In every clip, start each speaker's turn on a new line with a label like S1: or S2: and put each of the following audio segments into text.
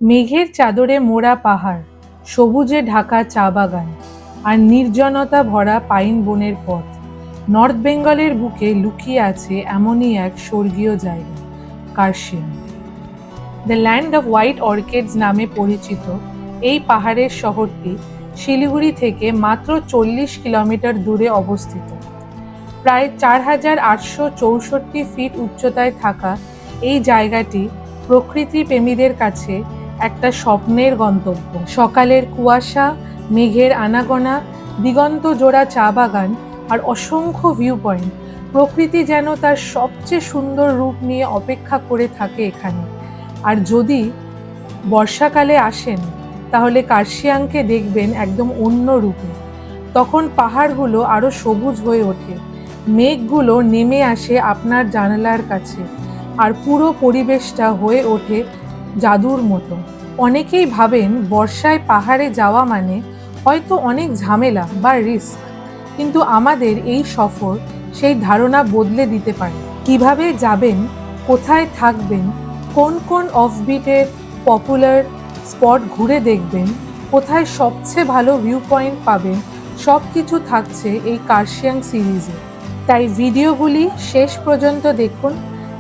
S1: মেঘের চাদরে মোড়া পাহাড়, সবুজে ঢাকা চা বাগান আর নির্জনতা ভরা পাইন বনের পথ। নর্থ বেঙ্গলের বুকে লুকিয়ে আছে এমনই এক স্বর্গীয় জায়গা, Kurseong. The land off white orchids নামে পরিচিত এই পাহাড়ের শহরটি শিলিগুড়ি থেকে মাত্র 40 কিলোমিটার দূরে অবস্থিত। প্রায় 4,864 ফিট উচ্চতায় থাকা এই জায়গাটি প্রকৃতি প্রেমীদের কাছে একটা স্বপ্নের গন্তব্য। সকালের কুয়াশা, মেঘের আনাগোনা, দিগন্ত জোড়া চা বাগান আর অসংখ্য ভিউ পয়েন্ট, প্রকৃতি যেন তার সবচেয়ে সুন্দর রূপ নিয়ে অপেক্ষা করে থাকে এখানে। আর যদি বর্ষাকালে আসেন তাহলে কার্শিয়াংকে দেখবেন একদম অন্য রূপে। তখন পাহাড়গুলো আরো সবুজ হয়ে ওঠে, মেঘগুলো নেমে আসে আপনার জানালার কাছে, আর পুরো পরিবেশটা হয়ে ওঠে জাদুর মতো। অনেকেই ভাবেন বর্ষায় পাহাড়ে যাওয়া মানে হয়তো অনেক ঝামেলা বা রিস্ক, কিন্তু আমাদের এই সফর সেই ধারণা বদলে দিতে পারে। কিভাবে যাবেন, কোথায় থাকবেন, কোন কোন অফবিটের পপুলার স্পট ঘুরে দেখবেন, কোথায় সবচেয়ে ভালো ভিউ পয়েন্ট পাবেন, সব কিছু থাকছে এই কার্শিয়াং সিরিজে। তাই ভিডিওগুলি শেষ পর্যন্ত দেখুন,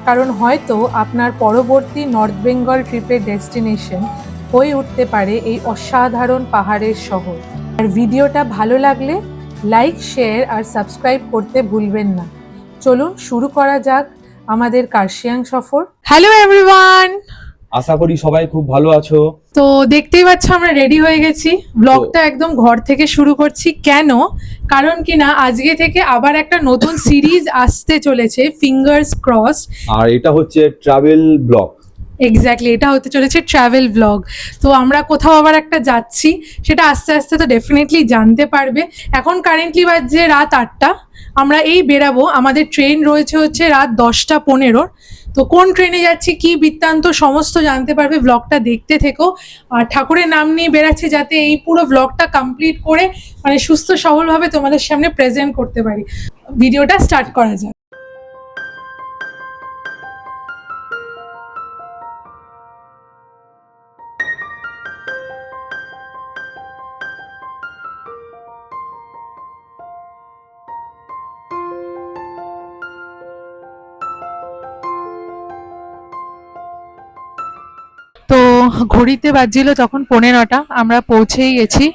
S1: কারণ হয়তো আপনার পরবর্তী নর্থ বেঙ্গল ট্রিপের ডেস্টিনেশন হয়ে উঠতে পারে এই অসাধারণ পাহাড়ের শহর। আর ভিডিওটা ভালো লাগলে লাইক, শেয়ার আর সাবস্ক্রাইব করতে ভুলবেন না। চলুন শুরু করা যাক আমাদের কার্শিয়াং সফর। হ্যালো এভরিওয়ান,
S2: আশা করি সবাই খুব ভালো আছো।
S1: তো দেখতেই পাচ্ছ আমরা রেডি হয়ে গেছি। ব্লগটা একদম ঘর থেকে শুরু করছি। কেন? কারণ কি না, আজকে থেকে আবার একটা নতুন সিরিজ আসতে চলেছে, ফিঙ্গার্স ক্রস।
S2: আর এটা হচ্ছে ট্রাভেল ব্লগ।
S1: এক্স্যাক্টলি, এটা হতে চলেছে ট্রাভেল ব্লগ। তো আমরা কোথাও আবার একটা যাচ্ছি, সেটা আস্তে আস্তে তো ডেফিনেটলি জানতে পারবে। এখন কারেন্টলি বাজছে রাত 8টা, আমরা এই বেরাবো। আমাদের ট্রেন রয়েছে হচ্ছে রাত 10টা 15। তো কোন ট্রেনে যাচ্ছি, কি বৃত্তান্ত, সমস্ত জানতে পারবে। ব্লগটা দেখতে থেকো। আর ঠাকুরের নাম নিয়ে বেরাচ্ছি যাতে এই পুরো ব্লগটা কমপ্লিট করে মানে সুস্থ সবলভাবে তোমাদের সামনে প্রেজেন্ট করতে পারি। ভিডিওটা স্টার্ট করা যাক। তো ঘড়িতে বাজছিল তখন 15টা, আমরা পৌঁছেই গেছি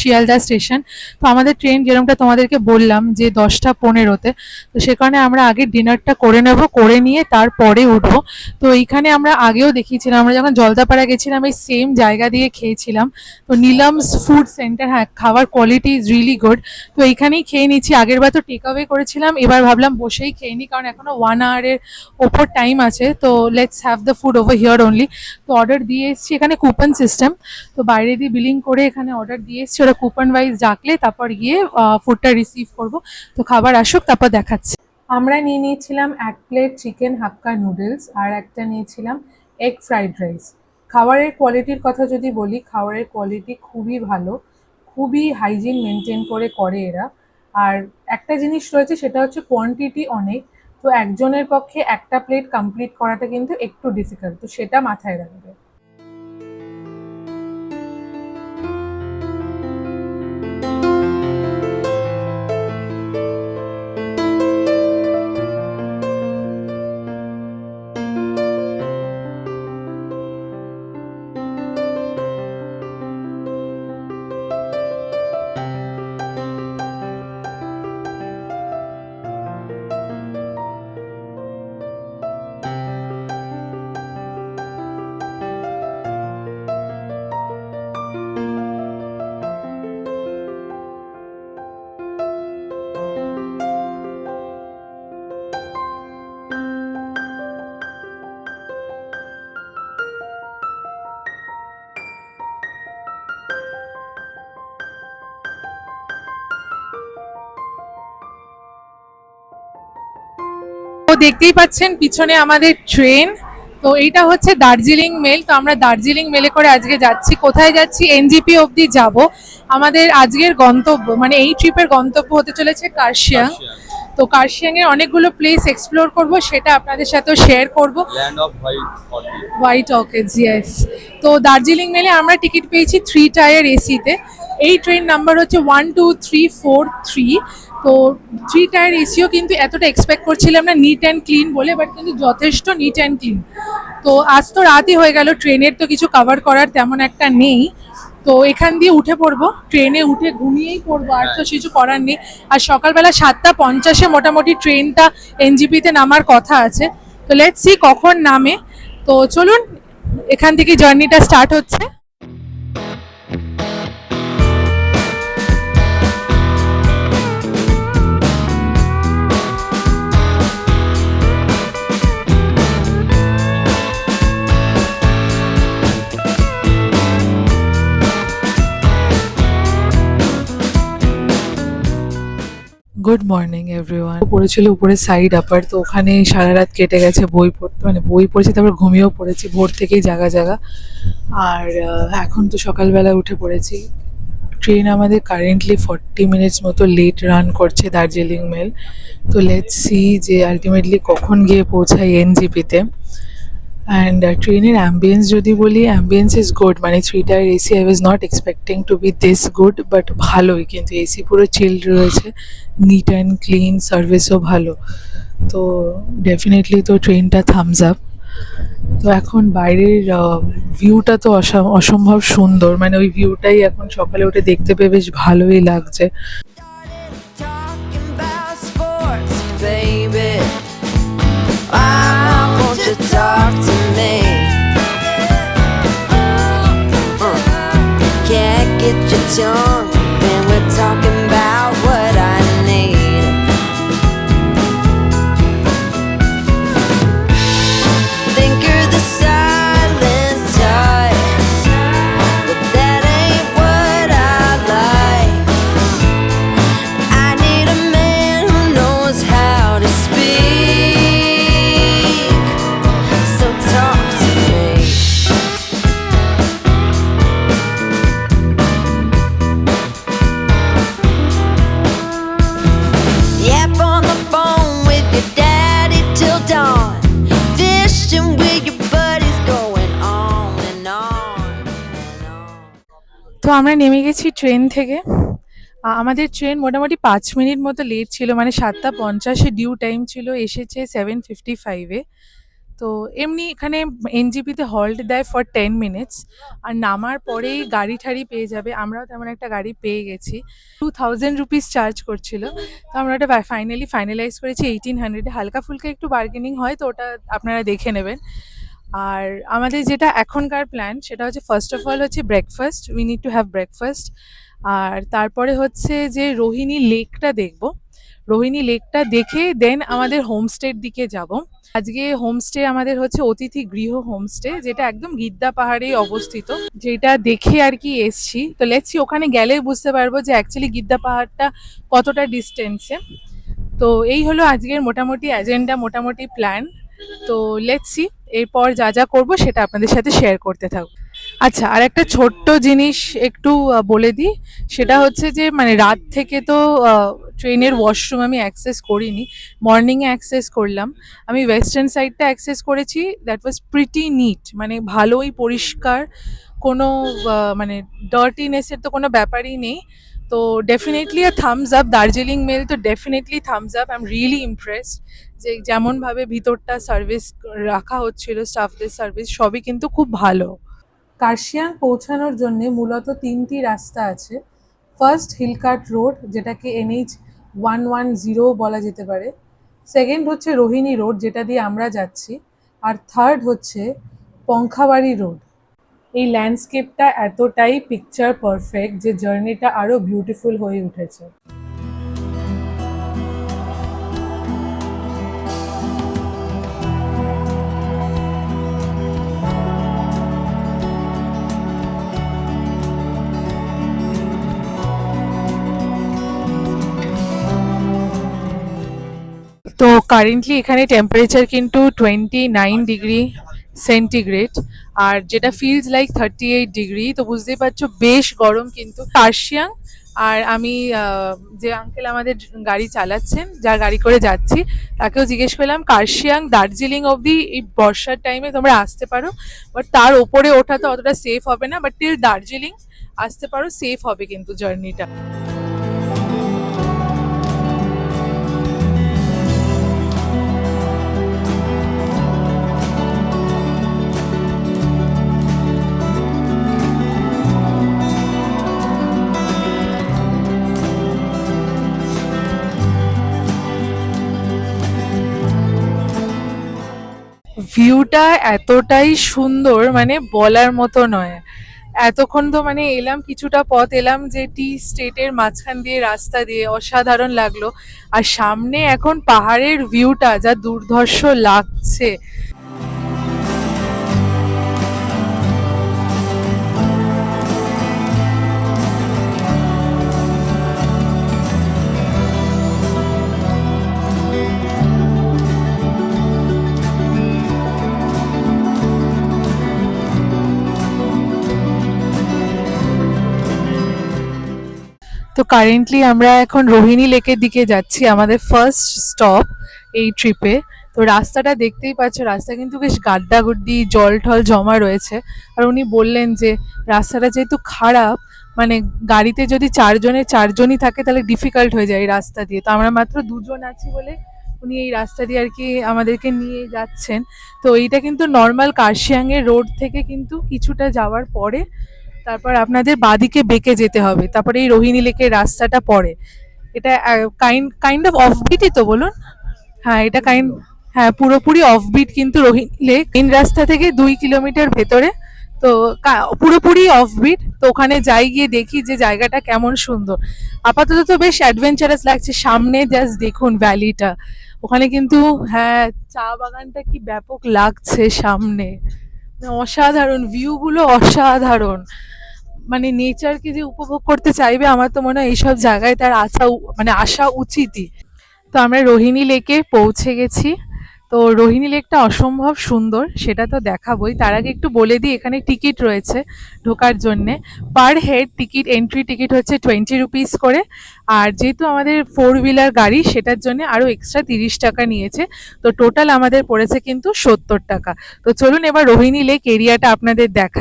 S1: শিয়ালদা স্টেশন। তো আমাদের ট্রেন যেরকমটা তোমাদেরকে বললাম যে 10টা 15-তে, তো সে কারণে আমরা আগে ডিনারটা করে নেব, করে নিয়ে তারপরে উঠবো। তো এইখানে আমরা আগেও দেখিয়েছিলাম, আমরা যখন জলদাপাড়া গেছিলাম এই সেম জায়গা দিয়ে খেয়েছিলাম। তো নীলমস ফুড সেন্টার, হ্যাঁ, খাবার কোয়ালিটি ইজ রিয়েলি গুড। তো এইখানেই খেয়ে নিচ্ছি। আগের বার তো টেক অ্যাওয়ে করেছিলাম, এবার ভাবলাম বসেই খেয়ে নিই, কারণ এখনো 1 আওয়ারের ওপর টাইম আছে। তো let's have the food over here only. তো অর্ডার দিয়ে এসেছি, এখানে কুপন সিস্টেম। তো বাইরে দিয়ে বিলিং করে এখানে অর্ডার দিয়ে এসেছি, ওরা কুপন ওয়াইজ ডাকলে তারপর গিয়ে ফুডটা রিসিভ করব। তো খাবার আসুক তারপর দেখাচ্ছি। আমরা নিয়ে নিয়েছিলাম 1 প্লেট চিকেন হাক্কা নুডলস আর একটা নিয়েছিলাম এগ ফ্রাইড রাইস। খাবারের কোয়ালিটির কথা যদি বলি, খাবারের কোয়ালিটি খুবই ভালো, খুবই হাইজিন মেনটেন করে এরা। আর একটা জিনিস রয়েছে, সেটা হচ্ছে কোয়ান্টিটি অনেক। তো একজনের পক্ষে একটা প্লেট কমপ্লিট করাটা কিন্তু একটু ডিফিকাল্ট, তো সেটা মাথায় রাখবে। তো দেখতেই পাচ্ছেন পিছনে আমাদের ট্রেন, তো এইটা হচ্ছে দার্জিলিং মেল। তো আমরা দার্জিলিং মেলে করে আজকে যাচ্ছি। কোথায় যাচ্ছি? এনজিপি অবধি যাব। আমাদের আজকের গন্তব্য মানে এই ট্রিপের গন্তব্য হতে চলেছে কার্শিয়াং। তো কার্শিয়াং এর অনেকগুলো প্লেস এক্সপ্লোর করব, সেটা আপনাদের সাথেও শেয়ার করব।
S2: Land off
S1: white orchids, yes. তো দার্জিলিং মেলে আমরা টিকিট পেয়েছি 3 টায়ার এসিতে। এই ট্রেন নাম্বার হচ্ছে 12343। তো 3 টায়ার এসিও কিন্তু এতটা এক্সপেক্ট করছিলাম না নিট অ্যান্ড ক্লিন বলে, বাট কিন্তু যথেষ্ট নিট অ্যান্ড ক্লিন। তো আজ তো রাতই হয়ে গেল, ট্রেনের তো কিছু কভার করার তেমন একটা নেই। তো এখান দিয়ে উঠে পড়বো, ট্রেনে উঠে ঘুমিয়েই পড়বো, আর তো কিছু করার নেই। আর সকালবেলা 7:50 মোটামুটি ট্রেনটা এনজিপিতে নামার কথা আছে। তো লেটস সি কখন নামে। তো চলুন, এখান থেকে জার্নিটা স্টার্ট হচ্ছে। Good morning everyone. পড়েছিল উপরে সাইড আপার, তো ওখানে সারা রাত কেটে গেছে বই পড়তে, মানে বই পড়েছি, তারপর ঘুমিয়েও পড়েছি ভোর থেকেই জাগা জাগা। আর এখন তো সকালবেলা উঠে পড়েছি। ট্রেন আমাদের কারেন্টলি 40 মিনিটস মতো লেট রান করছে দার্জিলিং মেল। তো লেটস সি যে আলটিমেটলি কখন গিয়ে পৌঁছাই এনজিপিতে। অ্যান্ড ট্রেনের অ্যাম্বিয়েন্স যদি বলি, অ্যাম্বিয়েন্স ইজ গুড। মানে 3 tier AC, I was not expecting to be this good, but ভালোই, কিন্তু এসি পুরো চিল্ড রয়েছে, নিট অ্যান্ড ক্লিন, সার্ভিসও ভালো। তো ডেফিনেটলি তো ট্রেনটা থামস আপ। তো এখন বাইরের ভিউটা তো অসম্ভব সুন্দর, মানে ওই ভিউটাই এখন সকালে উঠে দেখতে পেয়ে বেশ ভালোই লাগছে।
S3: Talking about sports, baby. Why won't you talk to me? Can't get your tongue when we're talking about what I need. Think you're the silent type, but that ain't what I like. I need a man who knows how to speak. So talk to me. Yap on the phone with your daddy till dawn. Fishing with your buddies, going on and on and on.
S1: তো আমরা নেমে গেছি train থেকে। আমাদের train মোটামুটি 5 minute মতো late ছিল, মানে 7:50 ডিউ টাইম ছিল, এসেছে 7:55-এ। তো এমনি এখানে এনজিপিতে হল্ট দেয় ফর 10 মিনিটস, আর নামার পরেই গাড়ি ঠাড়ি পেয়ে যাবে। আমরাও তেমন একটা গাড়ি পেয়ে গেছি। 2000 রুপিস চার্জ করছিল, তো আমরা ওটা ফাইনালাইজ করেছি 1800-এ। হালকা ফুলকা একটু বার্গেনিং হয়, তো ওটা আপনারা দেখে নেবেন। আর আমাদের যেটা এখনকার প্ল্যান সেটা হচ্ছে, ফার্স্ট অফ অল হচ্ছে breakfast, we need to have breakfast. আর তারপরে হচ্ছে যে রোহিণী লেকটা দেখব। রোহিণী লেকটা দেখে দেন আমাদের হোমস্টের দিকে যাব। আজকে হোমস্টে আমাদের হচ্ছে অতিথি গৃহ হোমস্টে, যেটা একদম গিদ্দা পাহাড়েই অবস্থিত, যেটা দেখে আর কি এসছি। তো লেটস সি, ওখানে গেলেই বুঝতে পারবো যে অ্যাকচুয়ালি গিদ্দা পাহাড়টা কতটা ডিস্টেন্সে। তো এই হলো আজকের মোটামুটি এজেন্ডা, মোটামুটি প্ল্যান। তো লেটস সি এরপর যা যা করবো সেটা আপনাদের সাথে শেয়ার করতে থাকবো। আচ্ছা, আর একটা ছোট্ট জিনিস একটু বলে দিই। সেটা হচ্ছে যে মানে রাত থেকে তো ট্রেনের ওয়াশরুম আমি অ্যাক্সেস করিনি, মর্নিংয়ে অ্যাক্সেস করলাম। আমি ওয়েস্টার্ন সাইডটা অ্যাক্সেস করেছি, দ্যাট ওয়াজ প্রিটি নিট, মানে ভালোই পরিষ্কার, কোনো মানে ডার্টিনেসের তো কোনো ব্যাপারই নেই। তো definitely a Thums Up, Darjeeling Mail তো definitely Thums Up. I am really impressed যে যেমনভাবে ভিতরটা সার্ভিস রাখা হচ্ছিল, স্টাফদের সার্ভিস সবই কিন্তু খুব ভালো। কার্শিয়াং পৌঁছানোর জন্য মূলত 3টি রাস্তা আছে। ফার্স্ট হিলকাট রোড, যেটাকে NH110 বলা যেতে পারে। সেকেন্ড হচ্ছে রোহিণী রোড, যেটা দিয়ে আমরা যাচ্ছি। আর থার্ড হচ্ছে পঙ্খাবাড়ি রোড। এই ল্যান্ডস্কেপটা এতটাই পিকচার পারফেক্ট যে জার্নিটা আরও বিউটিফুল হয়ে উঠেছে। তো কারেন্টলি এখানে টেম্পারেচার কিন্তু 29 ডিগ্রি সেন্টিগ্রেড, আর যেটা ফিলস লাইক 38 ডিগ্রি। তো বুঝতেই পারছো বেশ গরম। কিন্তু কার্শিয়াং আর আমি যে আঙ্কেল আমাদের গাড়ি চালাচ্ছেন, যার গাড়ি করে যাচ্ছি, তাকেও জিজ্ঞেস করলাম কার্শিয়াং দার্জিলিং অবধি এই বর্ষার টাইমে তোমরা আসতে পারো, বাট তার ওপরে ওঠা তো অতটা সেফ হবে না, বাট টিল দার্জিলিং আসতে পারো, সেফ হবে কিন্তু জার্নিটা। ভিউটা এতটাই সুন্দর, মানে বলার মতো নয়। এতক্ষণ তো মানে এলাম, কিছুটা পথ এলাম যে টি স্টেটের মাঝখান দিয়ে, রাস্তা দিয়ে, অসাধারণ লাগলো। আর সামনে এখন পাহাড়ের ভিউটা যা দুর্ধর্ষ লাগছে। তো কারেন্টলি আমরা এখন রোহিণী লেকের দিকে যাচ্ছি, আমাদের ফার্স্ট স্টপ এই ট্রিপে। তো রাস্তাটা দেখতেই পাচ্ছ, রাস্তা কিন্তু বেশ গাড্ডাগুড্ডি, জল ঠল জমা রয়েছে। আর উনি বললেন যে রাস্তাটা যেহেতু খারাপ, মানে গাড়িতে যদি চারজনই থাকে তাহলে ডিফিকাল্ট হয়ে যায় এই রাস্তা দিয়ে। তো আমরা মাত্র দুজন আছি বলে উনি এই রাস্তা দিয়ে আর কি আমাদেরকে নিয়ে যাচ্ছেন। তো এইটা কিন্তু নর্মাল কার্শিয়াংয়ের রোড থেকে কিন্তু কিছুটা যাওয়ার পরে তারপর আপনাদের বাদিকে বেঁকে যেতে হবে, তারপরে এই রোহিণী লেকের রাস্তাটা পড়ে। এটা কাইন্ড অফ অফবিটই তো বলুন। হ্যাঁ, এটা হ্যাঁ, পুরোপুরি অফবিট কিন্তু রোহিণী লেক মেন রাস্তা থেকে 2 কিলোমিটার ভেতরে। তো পুরোপুরি অফবিট। তো ওখানে যাই, গিয়ে দেখি যে জায়গাটা কেমন সুন্দর। আপাতত তো বেশ অ্যাডভেঞ্চারাস লাগছে। সামনে জাস্ট দেখুন ভ্যালিটা, ওখানে কিন্তু হ্যাঁ চা বাগানটা কি ব্যাপক লাগছে সামনে। অসাধারণ ভিউগুলো, অসাধারণ। মানে নেচারকে যে উপভোগ করতে চাইবে, আমার তো মনে হয় এইসব জায়গায় তার মানে আসা উচিতই। তো আমরা রোহিণী লেকে পৌঁছে গেছি। তো রোহিণী লেকটা অসম্ভব সুন্দর, সেটা তো দেখাবোই। তার আগে একটু বলে দিই, এখানে টিকিট রয়েছে ঢোকার জন্যে। Per head ticket, entry ticket হচ্ছে 20 রুপিস করে। আর যেহেতু আমাদের 4 হুইলার গাড়ি, সেটার জন্য আরও এক্সট্রা 30 টাকা নিয়েছে। তো টোটাল আমাদের পড়েছে কিন্তু 70 টাকা। তো চলুন এবার রোহিণী লেক এরিয়াটা আপনাদের দেখা।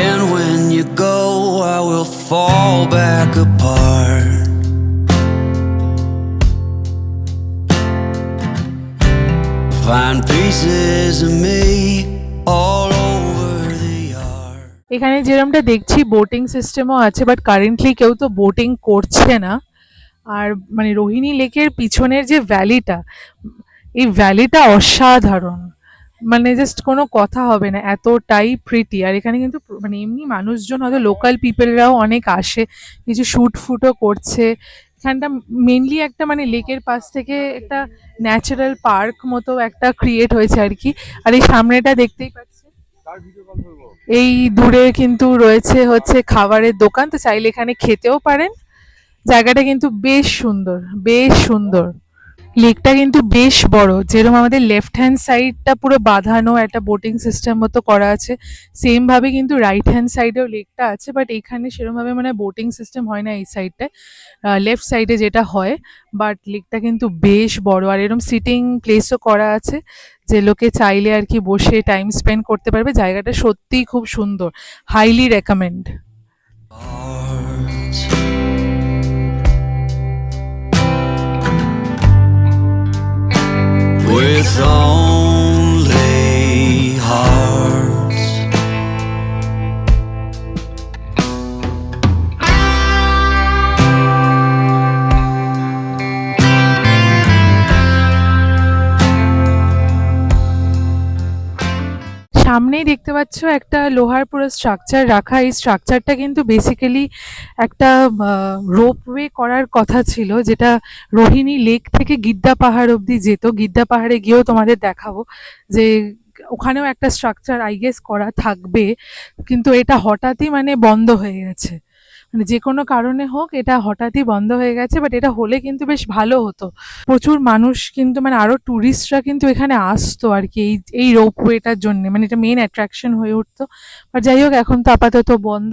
S4: And when you go, I will fall back apart. Find pieces of me all over the yard.
S1: এখানে যেরকমটা দেখছি বোটিং সিস্টেমও আছে, বাট কারেন্টলি কেউ তো বোটিং করছে না। আর মানে রোহিণী লেকের পিছনের যে ভ্যালিটা, এই ভ্যালিটা অসাধারণ, মানে জাস্ট কোনো কথা হবে না, এতটাই প্রিটি। আর এখানে কিন্তু মানে এমনি মানুষজন, হয়তো লোকাল পিপলরাও অনেক আসে, কিছু শ্যুট ফুটও করছে। এখানটা মেনলি একটা মানে লেকের পাশ থেকে একটা ন্যাচারাল পার্ক মতো একটা ক্রিয়েট হয়েছে আর কি। আর এই সামনেটা দেখতেই পাচ্ছেন, এই দূরে কিন্তু রয়েছে হচ্ছে খাবারের দোকান, তো চাইলে এখানে খেতেও পারেন। জায়গাটা কিন্তু বেশ সুন্দর, বেশ সুন্দর। লেকটা কিন্তু বেশ বড়, যেরকম আমাদের লেফট হ্যান্ড সাইডটা পুরো বাঁধানো একটা বোটিং সিস্টেম মতো করা আছে, সেম ভাবে কিন্তু রাইট হ্যান্ড সাইডেও লেকটা আছে। বাট এখানে সেরকম ভাবে মানে বোটিং সিস্টেম হয় না এই সাইডটায়, লেফট সাইডে যেটা হয়। বাট লেকটা কিন্তু বেশ বড়, আর এরকম সিটিং প্লেসও করা আছে, যে লোকে চাইলে আর কি বসে টাইম স্পেন্ড করতে পারবে। জায়গাটা সত্যিই খুব সুন্দর, highly recommend.
S4: With only hearts.
S1: সামনেই দেখতে পাচ্ছ একটা লোহার পুরো স্ট্রাকচার রাখা। এই স্ট্রাকচারটা কিন্তু বেসিক্যালি একটা রোপওয়ে করার কথা ছিল, যেটা রোহিণী লেক থেকে গিদ্দা পাহাড় অবধি যেত। গিদ্দা পাহাড়ে গিয়েও তোমাদের দেখাবো যে ওখানেও একটা স্ট্রাকচার আই গেস করা থাকবে, কিন্তু এটা হঠাৎই মানে বন্ধ হয়ে গেছে। মানে যে কোনো কারণে হোক এটা হঠাৎই বন্ধ হয়ে গেছে, বাট এটা হলে কিন্তু বেশ ভালো হতো। প্রচুর মানুষ কিন্তু মানে আরো ট্যুরিস্টরা কিন্তু এখানে আসতো আর কি এই রোপওয়েটার জন্য, মানে এটা মেন অ্যাট্রাকশন হয়ে উঠতো। আর যাই হোক, এখন তো আপাতত বন্ধ।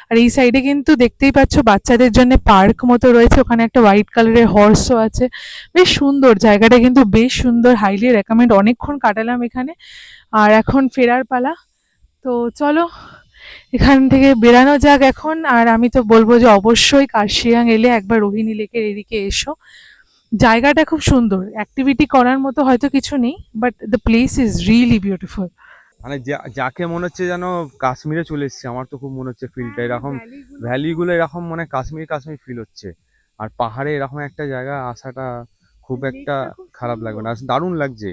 S1: আর এই সাইডে কিন্তু দেখতেই পাচ্ছ বাচ্চাদের জন্য পার্ক মতো রয়েছে, ওখানে একটা হোয়াইট কালারের হর্সও আছে। বেশ সুন্দর জায়গাটা, কিন্তু বেশ সুন্দর, হাইলি রেকমেন্ড। অনেকক্ষণ কাটালাম এখানে, আর এখন ফেরার পালা। তো চলো এখান থেকে বেরানো যাক এখন। আর আমি তো বলবো যে অবশ্যই কার্শিয়াং এলে একবার রোহিণী লেকের এদিকে এসো। জায়গাটা খুব সুন্দর, অ্যাক্টিভিটি করার মতো হয়তো কিছু নেই, but the place is really beautiful.
S5: মানে যাকে মনে হচ্ছে যেন কাশ্মীরে চলে এসেছে, আমার তো খুব মনে হচ্ছে ফিলটা এরকম, ভ্যালিগুলো এরকম মানে কাশ্মীর কাশ্মীর ফিল হচ্ছে। আর পাহাড়ে এরকম একটা জায়গা আসাটা খুব একটা খারাপ লাগবে না, দারুণ লাগছে,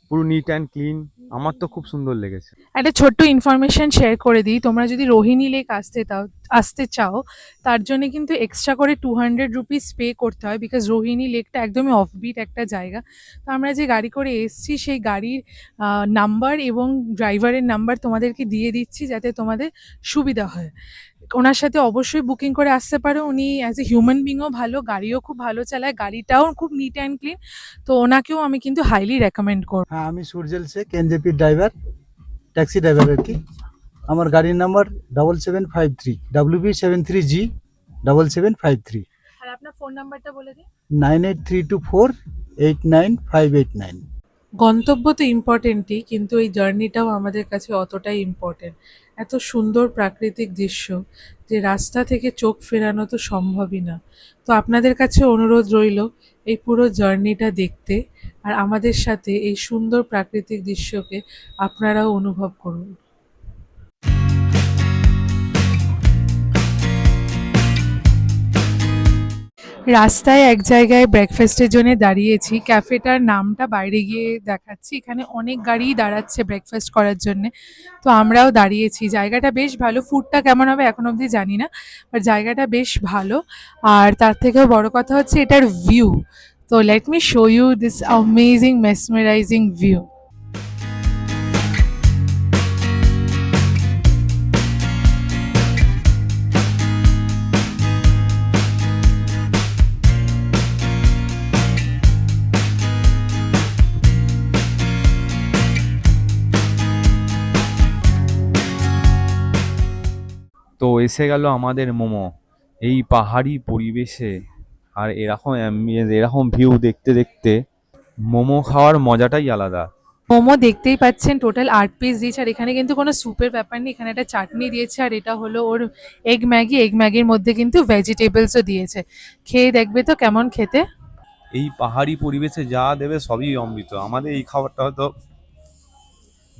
S5: পুরো নিট অ্যান্ড ক্লিন। আমার তো খুব সুন্দর লেগেছে।
S1: একটা ছোট্ট ইনফরমেশন শেয়ার করে দিই, তোমরা যদি রোহিণী লেক আসতে চাও, তার জন্য কিন্তু এক্সট্রা করে 200 রুপিস পে করতে হয়, বিকজ রোহিণী লেকটা একদমই অফবিট একটা জায়গা। তো আমরা যে গাড়ি করে এসছি সেই গাড়ির নাম্বার এবং ড্রাইভারের নাম্বার তোমাদেরকে দিয়ে দিচ্ছি, যাতে তোমাদের সুবিধা হয়। ওনার সাথে অবশ্যই বুকিং করে আসতে পারো। উনি অ্যাজ এ হিউম্যান বিংও ভালো, গাড়িও খুব ভালো চালায়, গাড়িটাও খুব নিট অ্যান্ড ক্লিন। তো ওনাকেও আমি কিন্তু হাইলি রেকমেন্ড করব।
S6: হ্যাঁ, আমি সূর্যেল Sheikh, NJP driver, taxi driver আর কি। আমার গাড়ির নাম্বার 7753 WB73G 7753,
S1: আর আপনার ফোন নাম্বারটা বলে দিন।
S6: 9832489589।
S1: গন্তব্য তো ইম্পর্টেন্টই, কিন্তু এই জার্নিটাও আমাদের কাছে অতটাই ইম্পর্টেন্ট। এত সুন্দর প্রাকৃতিক দৃশ্য যে রাস্তা থেকে চোখ ফেরানো তো সম্ভবই না। তো আপনাদের কাছে অনুরোধ রইল এই পুরো জার্নিটা দেখতে, আর আমাদের সাথে এই সুন্দর প্রাকৃতিক দৃশ্যকে আপনারাও অনুভব করুন। রাস্তায় এক জায়গায় ব্রেকফাস্টের জন্য দাঁড়িয়েছি, ক্যাফেটার নামটা বাইরে গিয়ে দেখাচ্ছি। এখানে অনেক গাড়িই দাঁড়াচ্ছে ব্রেকফাস্ট করার জন্য, তো আমরাও দাঁড়িয়েছি। জায়গাটা বেশ ভালো, ফুডটা কেমন হবে এখন অবধি জানি না, বাট জায়গাটা বেশ ভালো। আর তার থেকেও বড় কথা হচ্ছে এটার ভিউ। তো let me show you this amazing mesmerising view.
S5: তো এসে গেল আমাদের মোমো, এই পাহাড়ি পরিবেশে আর এরকম অ্যাম্বিয়েন্স, এরকম ভিউ দেখতে দেখতে মোমো খাওয়ার মজাটাই আলাদা।
S1: মোমো দেখতেই পাচ্ছেন টোটাল 8 পিস দিয়েছে, আর এখানে কিন্তু কোনো স্যুপের ব্যাপার নেই, এখানে একটা চাটনি দিয়েছে, আর এটা হলো ওর এগ ম্যাগির মধ্যে কিন্তু ভেজিটেবলসও দিয়েছে। খেয়ে দেখবে তো কেমন খেতে।
S5: এই পাহাড়ি পরিবেশে যা দেবে সবই অমৃত। আমাদের এই খাবারটা হয়তো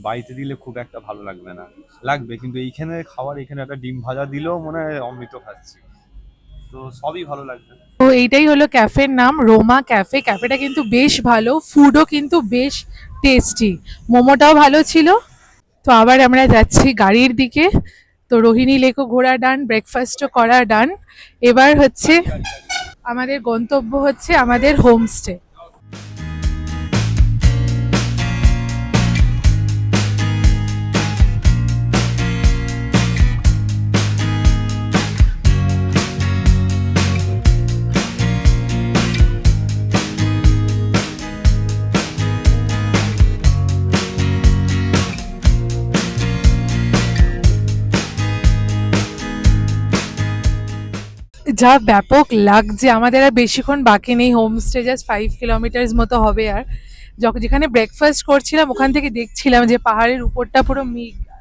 S5: বাড়িতে দিলে খুব একটা ভালো লাগবে না, লাগবে, কিন্তু এইখানে খাবার, এখানে একটা ডিম ভাজা দিলেও মনে হয় অমৃত খাচ্ছি, তো সবই ভালো লাগবে।
S1: তো এইটাই হলো ক্যাফের নাম, রোমা ক্যাফে। ক্যাফেটা কিন্তু বেশ ভালো, ফুডও কিন্তু বেশ টেস্টি, মোমোটাও ভালো ছিল। তো আবার আমরা যাচ্ছি গাড়ির দিকে। তো রোহিণী লেকও ঘোরা ডান, ব্রেকফাস্টও করা ডান। এবার হচ্ছে আমাদের গন্তব্য হচ্ছে আমাদের হোমস্টে। যা ব্যাপক লাগছে, আমাদের আর বেশিক্ষণ বাকি নেই, হোমস্টে জাস্ট 5 কিলোমিটার্স মতো হবে। আর যখন যেখানে ব্রেকফাস্ট করছিলাম ওখান থেকে দেখছিলাম যে পাহাড়ের উপরটা পুরো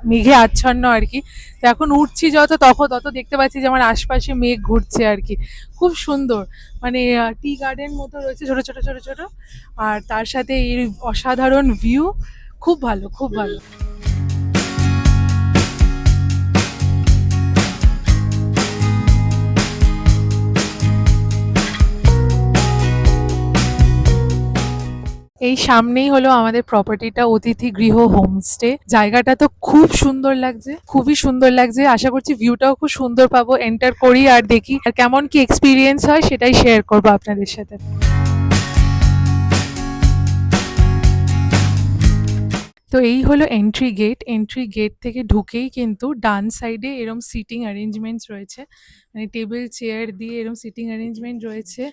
S1: মেঘে আচ্ছন্ন আর কি। তো এখন উঠছি যত তত দেখতে পাচ্ছি যে আমার আশপাশে মেঘ ঘুরছে আর কি। খুব সুন্দর, মানে টি গার্ডেন মতো রয়েছে ছোট ছোট ছোট ছোট, আর তার সাথে এই অসাধারণ ভিউ। খুব ভালো, খুব ভালো। এই সামনেই হলো আমাদের প্রপার্টিটা, অতিথি গৃহ হোমস্টে। জায়গাটা তো খুব সুন্দর লাগছে, খুবই সুন্দর লাগছে। আশা করছি ভিউটাও খুব সুন্দর পাবো। এন্টার করি আর দেখি আর কেমন কি এক্সপিরিয়েন্স হয়, সেটাই শেয়ার করবো আপনাদের সাথে। তো এই হলো এন্ট্রি গেট। এন্ট্রি গেট থেকে ঢুকেই কিন্তু ডান সাইডে এরম সিটিং অ্যারেঞ্জমেন্টস রয়েছে, মানে টেবিল চেয়ার দিয়ে এরম সিটিং অ্যারেঞ্জমেন্ট রয়েছে।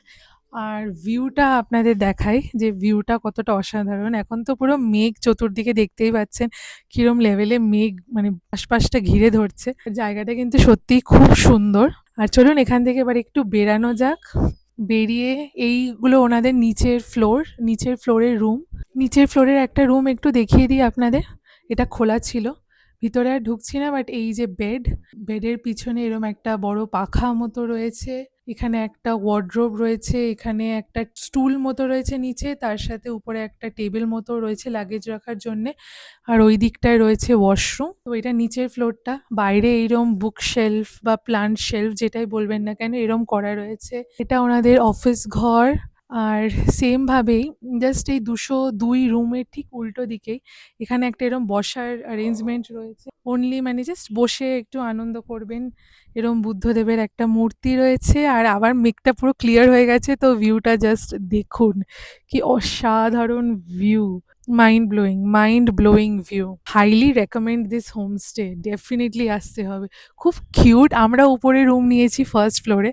S1: আর ভিউটা আপনাদের দেখাই যে ভিউটা কতটা অসাধারণ। এখন তো পুরো মেঘ চতুর্দিকে, দেখতেই পাচ্ছেন কিরম লেভেলে মেঘ মানে আশপাশটা ঘিরে ধরছে। জায়গাটা কিন্তু সত্যিই খুব সুন্দর। আর চলুন এখান থেকে এবার একটু বেরানো যাক। বেরিয়ে এইগুলো ওনাদের নিচের ফ্লোর, নিচের ফ্লোরের রুম। নিচের ফ্লোরের একটা রুম একটু দেখিয়ে দিই আপনাদের। এটা খোলা ছিল, ভিতরে আর ঢুকছি না, বাট এই যে বেডের পিছনে এরম একটা বড় পাখা মতো রয়েছে। এখানে একটা ওয়ার্ড্রোব রয়েছে, এখানে একটা স্টুল মতো রয়েছে নিচে, তার সাথে উপরে একটা টেবিল মতো রয়েছে লাগেজ রাখার জন্যে। আর ওই দিকটায় রয়েছে ওয়াশরুম। তো এটা নিচের ফ্লোরটা। বাইরে এইরম বুক শেলফ বা প্লান্ট শেলফ যেটাই বলবেন না কেন, এরম করা রয়েছে। এটা ওনাদের অফিস ঘর। আর সেম ভাবেই জাস্ট এই 202 রুমের ঠিক উল্টো দিকেই এখানে একটা এরম বসার অ্যারেঞ্জমেন্ট রয়েছে। অনলি মানে জাস্ট বসে একটু আনন্দ করবেন। এরম বুদ্ধদেবের একটা মূর্তি রয়েছে। আর আবার মেঘটা পুরো ক্লিয়ার হয়ে গেছে, তো ভিউটা জাস্ট দেখুন, কি অসাধারণ view. Mind blowing view. Highly recommend this homestay, definitely আসতে হবে। খুব কিউট। আমরা উপরে রুম নিয়েছি ফার্স্ট ফ্লোরে,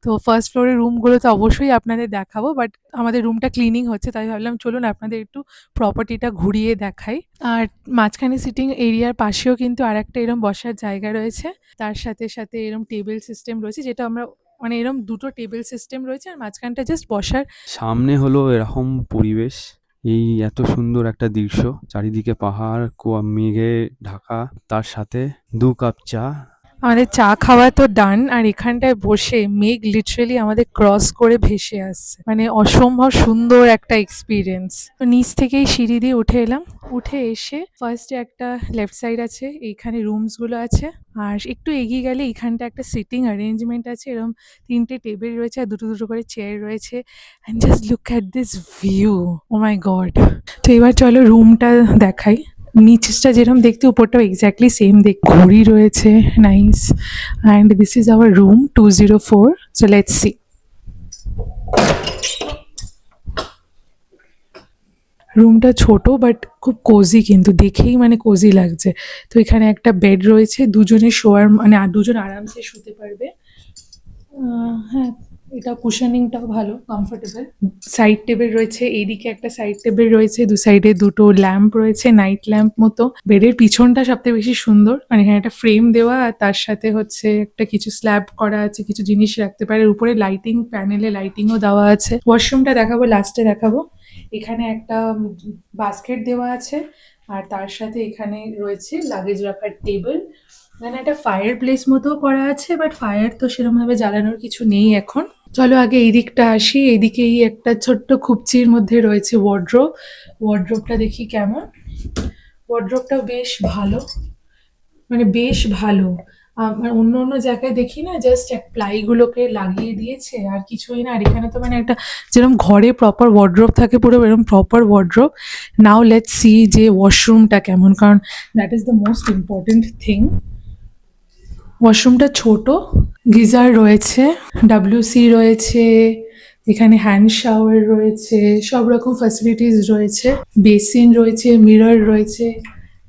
S1: তো ফার্স্ট ফ্লোরের রুমগুলো তো অবশ্যই আপনাদের দেখাবো, বাট আমাদের রুমটা ক্লিনিং হচ্ছে, তাই ভাবলাম চলুন আপনাদের একটু প্রপার্টিটা ঘুরিয়ে দেখাই। আর মাঝখানে সিটিং এরিয়ার পাশেও কিন্তু আর একটা এরম বসার জায়গা রয়েছে। তার সাথে সাথে এরম টেবিল সিস্টেম রয়েছে, যেটা আমরা মানে এরম দুটো টেবিল সিস্টেম রয়েছে, আর মাঝখানটা জাস্ট বসার।
S5: সামনে হলো এরকম পরিবেশ, এই এত সুন্দর একটা দৃশ্য, চারিদিকে পাহাড়, মেঘে ঢাকা, তার সাথে 2 কাপ চা।
S1: আমাদের চা খাওয়া তো ডান, আর এখানটায় বসে মেঘ লিটারেলি আমাদের ক্রস করে ভেসে আসছে, মানে অসম্ভব সুন্দর একটা এক্সপিরিয়েন্স। তো নিচ থেকেই সিঁড়ি দিয়ে উঠে এলাম। উঠে এসে ফার্স্টে একটা লেফট সাইড আছে, এইখানে রুমস গুলো আছে। আর একটু এগিয়ে গেলে এখানটা একটা সিটিং অ্যারেঞ্জমেন্ট আছে, এরকম 3টে টেবিল রয়েছে আর দুটো দুটো করে চেয়ার রয়েছে। And just look at this view, oh my god. তো এবার চলো রুমটা দেখাই। নিচটা যেরকম দেখতে, উপরটাও এক্স্যাক্টলি সেম দেখ। ঘড়ি রয়েছে, nice. And this is our room 204। So let's see. রুমটা ছোট বাট খুব কোজি, কিন্তু দেখেই মানে কোজি লাগছে। তো এখানে একটা বেড রয়েছে, দুজনে শোয়ার মানে আর দুজন আরামসে শুতে পারবে। হ্যাঁ, এটা কুশনিংটাও ভালো, কমফোর্টেবল। সাইড টেবিল রয়েছে, এইদিকে একটা সাইড টেবিল রয়েছে, দু সাইডে দুটো ল্যাম্প রয়েছে, নাইট ল্যাম্প মতো। বেডের পিছনটা সবথেকে বেশি সুন্দর, মানে এখানে একটা ফ্রেম দেওয়া, আর তার সাথে হচ্ছে একটা কিছু স্ল্যাব করা আছে, কিছু জিনিস রাখতে পারে। উপরে লাইটিং, প্যানেলে লাইটিংও দেওয়া আছে। ওয়াশরুমটা দেখাবো, লাস্টে দেখাবো। এখানে একটা বাস্কেট দেওয়া আছে, আর তার সাথে এখানে রয়েছে লাগেজ রাখার টেবিল। এখানে একটা ফায়ার প্লেস মতো করা আছে, বাট ফায়ার তো সেরকম ভাবে জ্বালানোর কিছু নেই এখন। চলো আগে এই দিকটা আসি। এইদিকেই একটা ছোট্ট খুপচির মধ্যে রয়েছে ওয়ার্ড্রোব। ওয়ার্ড্রোবটা দেখি কেমন। ওয়ার্ড্রোবটাও বেশ ভালো, মানে বেশ ভালো। আমার অন্য অন্য জায়গায় দেখি না, জাস্ট এক প্লাইগুলোকে লাগিয়ে দিয়েছে আর কিছুই না। আর এখানে তো মানে একটা যেরকম ঘরে প্রপার ওয়ার্ড্রোব থাকে, পুরো এরকম proper wardrobe. Now let's see যে ওয়াশরুমটা কেমন, কারণ that is the most important thing. ওয়াশরুমটা ছোট, গিজার রয়েছে, WC রয়েছে, এখানে হ্যান্ড শাওয়ার রয়েছে, সব রকম ফ্যাসিলিটিস রয়েছে, বেসিন রয়েছে, মিরর রয়েছে।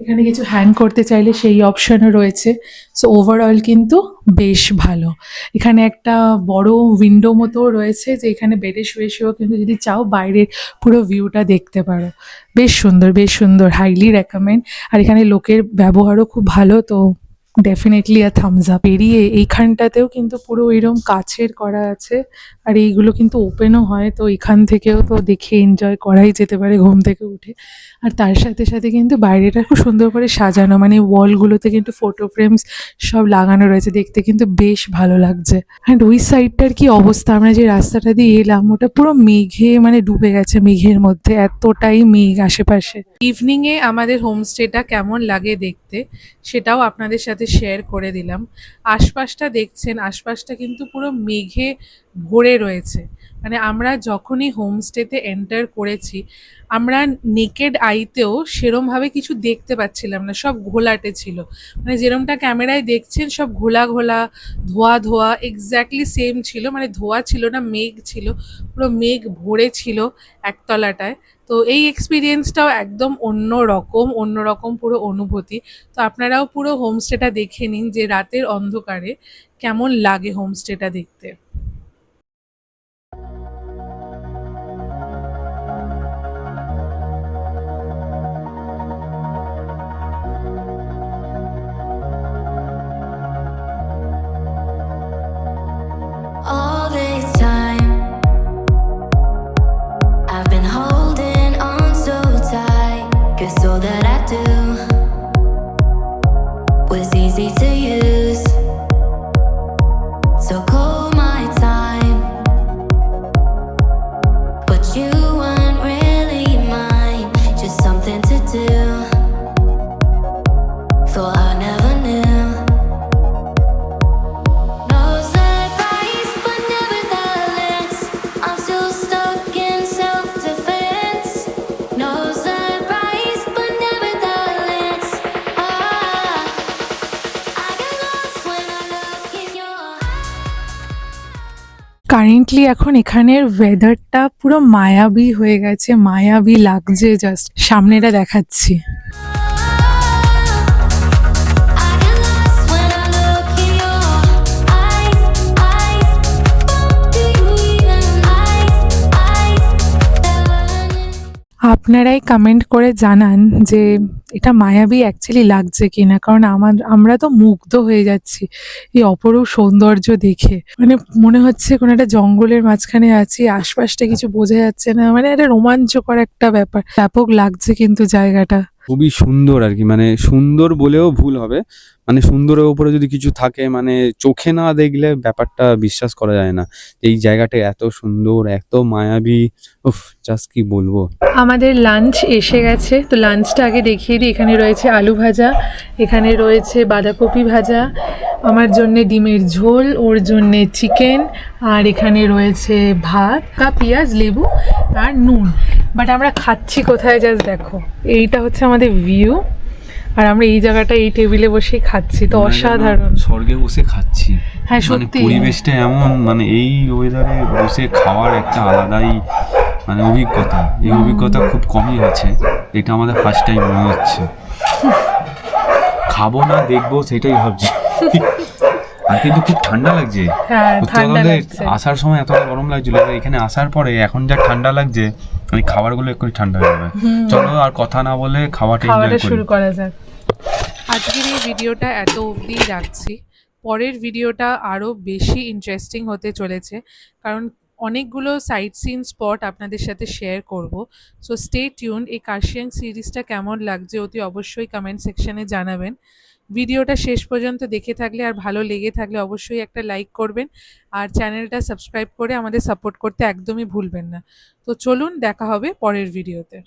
S1: এখানে কিছু হ্যাং করতে চাইলে সেই অপশনও রয়েছে। সো ওভারঅল কিন্তু বেশ ভালো। এখানে একটা বড় উইন্ডো মতো রয়েছে, যে এখানে বেডে শুয়ে শুয়েও কিন্তু যদি চাও বাইরের পুরো ভিউটা দেখতে পারো। বেশ সুন্দর, বেশ সুন্দর, হাইলি রেকমেন্ড। আর এখানে লোকের ব্যবহারও খুব ভালো, তো ডেফিনেটলি আ থামস আপ। বেরিয়ে এইখানটাতেও কিন্তু পুরো এরকম কাচের করা আছে, আর এইগুলো কিন্তু ওপেনও হয়, তো এখান থেকেও তো দেখে এনজয় করাই যেতে পারে ঘুম থেকে উঠে। আর তার সাথে সাথে কিন্তু বাইরেটা খুব সুন্দর করে সাজানো, মানে ওয়ালগুলোতে কিন্তু ফটো ফ্রেমস সব লাগানো রয়েছে, দেখতে কিন্তু বেশ ভালো লাগছে। অ্যান্ড ওই সাইডটার কি অবস্থা, আমরা যে রাস্তাটা দিয়ে এলাম ওটা পুরো মেঘে মানে ডুবে গেছে, মেঘের মধ্যে এতটাই মেঘ আশেপাশে। ইভিনিংয়ে আমাদের হোমস্টেটা কেমন লাগে দেখতে, সেটাও আপনাদের সাথে শেয়ার করে দিলাম। আশপাশটা দেখছেন, আশপাশটা কিন্তু পুরো মেঘে ভরে রয়েছে, মানে আমরা যখনই হোমস্টেতে এন্টার করেছি আমরা নেকেড আইতেও সেরমভাবে কিছু দেখতে পাচ্ছিলাম না, সব ঘোলাটে ছিল। মানে যেরমটা ক্যামেরায় দেখছেন সব ঘোলা ঘোলা, ধোয়া ধোয়া, এক্স্যাক্টলি সেম ছিল। মানে ধোয়া ছিল না, মেঘ ছিল, পুরো মেঘ ভরে ছিল একতলাটায়। তো এই এক্সপিরিয়েন্সটাও একদম অন্যরকম পুরো অনুভূতি। তো আপনারাও পুরো হোমস্টেটা দেখে নিন যে রাতের অন্ধকারে কেমন লাগে হোমস্টেটা দেখতে।
S3: All this time, I've been holding on so tight, 'cause all that I do was easy to use. So call my time, but you weren't really mine, just something to do. Thought I never knew. No surprise, but nevertheless, I'm still stuck in self-defense. No surprise, but nevertheless, I get lost when I look in your eyes.
S1: Currently এখন এখানের ওয়েদারটা পুরো মায়াবী হয়ে গেছে, মায়াবী লাগছে। Just সামনেটা দেখাচ্ছি।
S3: I get lost when I look in your eyes. Do you even
S1: আপনারাই কমেন্ট করে জানান যে এটা মায়াবী অ্যাকচুয়ালি লাগছে কিনা, কারণ আমরা তো মুগ্ধ হয়ে যাচ্ছি এই অপরূপ সৌন্দর্য দেখে। মানে মনে হচ্ছে কোনো একটা জঙ্গলের মাঝখানে আছি, আশপাশটা কিছু বোঝা যাচ্ছে না। মানে একটা রোমাঞ্চকর একটা ব্যাপার, ব্যাপক লাগছে কিন্তু জায়গাটা।
S5: খুবই সুন্দর আর কি, মানে সুন্দর বলেও ভুল হবে, মানে সুন্দরের উপরে যদি কিছু থাকে মানে চোখে না দেখলে ব্যাপারটা বিশ্বাস করা যায় না। এই জায়গাটা এত সুন্দর, এত মায়াবী, উফ, জাস্ট কি বলবো।
S1: আমাদের লাঞ্চ এসে গেছে, তো লাঞ্চটা আগে দেখিয়ে দিই। এখানে রয়েছে আলু ভাজা, এখানে রয়েছে বাঁধাকপি ভাজা, আমার জন্যে ডিমের ঝোল, ওর জন্যে চিকেন, আর এখানে রয়েছে ভাত, পেঁয়াজ, লেবু আর নুন। বাট আমরা খাচ্ছি কোথায় জাস্ট দেখো, এইটা হচ্ছে আমাদের ভিউ, আর আমরা এই জায়গাটা এই টেবিলে বসেই খাচ্ছি, তো অসাধারণ।
S5: স্বর্গে বসে খাচ্ছি,
S1: হ্যাঁ
S5: মানে
S1: সত্যি।
S5: পরিবেশটা এমন, মানে এই ওয়েদারে বসে খাওয়ার একটা আলাদাই মানে অভিজ্ঞতা। এই অভিজ্ঞতা খুব কমই আছে, এটা আমাদের ফার্স্ট টাইম মনে হচ্ছে। খাবো না দেখবো সেটাই ভাবছি। আর কিন্তু খুব ঠান্ডা লাগছে।
S1: হ্যাঁ
S5: সত্যি
S1: ঠান্ডা
S5: বলতে
S1: লাগছে।
S5: আসার সময় এতটা গরম লাগছিল, এবার এখানে আসার পরে এখন যা ঠান্ডা লাগছে, মানে খাবারগুলো একটু ঠান্ডা হয়ে যাবে। চলো আর কথা না বলে খাওয়াটা
S1: খাওয়াটা
S5: এনজয় করি।
S1: শুরু করা যাক। আজকের এই ভিডিওটা এত অবধি রাখছি। পরের ভিডিওটা আরও বেশি ইন্টারেস্টিং হতে চলেছে, কারণ অনেকগুলো সাইট সিন স্পট আপনাদের সাথে শেয়ার করব। So stay tune. এই কার্শিয়াং সিরিজটা কেমন লাগছে অতি অবশ্যই কমেন্ট সেকশনে জানাবেন। ভিডিওটা শেষ পর্যন্ত দেখে থাকলে আর ভালো লেগে থাকলে অবশ্যই একটা লাইক করবেন, আর চ্যানেলটা সাবস্ক্রাইব করে আমাদের সাপোর্ট করতে একদমই ভুলবেন না। তো চলুন, দেখা হবে পরের ভিডিওতে।